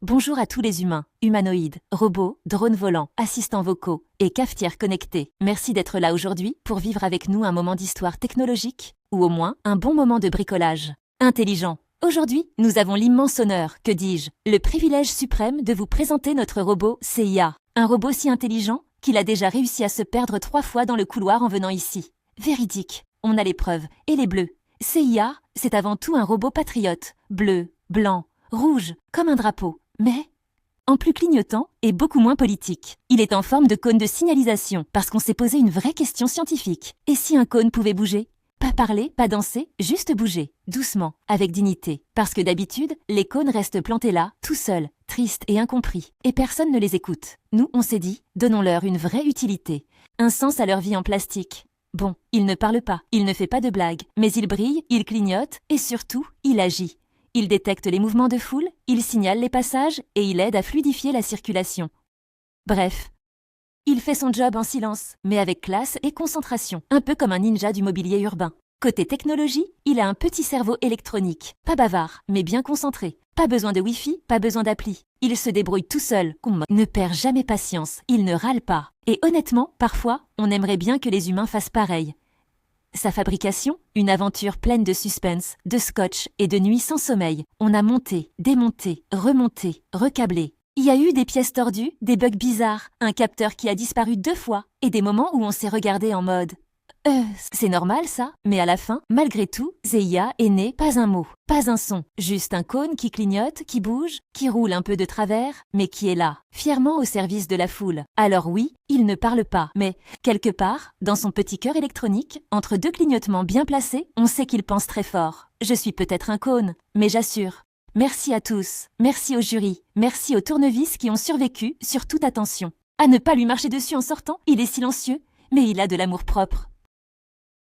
Bonjour à tous les humains, humanoïdes, robots, drones volants, assistants vocaux et cafetières connectés. Merci d'être là aujourd'hui pour vivre avec nous un moment d'histoire technologique ou au moins un bon moment de bricolage intelligent. Aujourd'hui, nous avons l'immense honneur, que dis-je, le privilège suprême de vous présenter notre robot CIA. Un robot si intelligent qu'il a déjà réussi à se perdre 3 fois dans le couloir en venant ici. Véridique, on a les preuves et les bleus. CIA, c'est avant tout un robot patriote, bleu, blanc, rouge, comme un drapeau. Mais, en plus clignotant et beaucoup moins politique. Il est en forme de cône de signalisation parce qu'on s'est posé une vraie question scientifique. Et si un cône pouvait bouger ? Pas parler, pas danser, juste bouger, doucement, avec dignité. Parce que d'habitude, les cônes restent plantés là, tout seuls, tristes et incompris. Et personne ne les écoute. Nous, on s'est dit, donnons-leur une vraie utilité, un sens à leur vie en plastique. Bon, il ne parle pas, il ne fait pas de blagues, mais il brille, il clignote et surtout, il agit. Il détecte les mouvements de foule, il signale les passages et il aide à fluidifier la circulation. Bref, il fait son job en silence, mais avec classe et concentration, un peu comme un ninja du mobilier urbain. Côté technologie, il a un petit cerveau électronique, pas bavard, mais bien concentré. Pas besoin de Wi-Fi, pas besoin d'appli. Il se débrouille tout seul, ne perd jamais patience, il ne râle pas. Et honnêtement, parfois, on aimerait bien que les humains fassent pareil. Sa fabrication, une aventure pleine de suspense, de scotch et de nuits sans sommeil. On a monté, démonté, remonté, recablé. Il y a eu des pièces tordues, des bugs bizarres, un capteur qui a disparu 2 fois et des moments où on s'est regardé en mode c'est normal ça. Mais à la fin, malgré tout, CIA est né pas un mot, pas un son, juste un cône qui clignote, qui bouge, qui roule un peu de travers, mais qui est là, fièrement au service de la foule. Alors oui, il ne parle pas, mais quelque part, dans son petit cœur électronique, entre 2 clignotements bien placés, on sait qu'il pense très fort. Je suis peut-être un cône, mais j'assure. Merci à tous, merci au jury, merci aux tournevis qui ont survécu sur toute attention. À ne pas lui marcher dessus en sortant, il est silencieux, mais il a de l'amour-propre.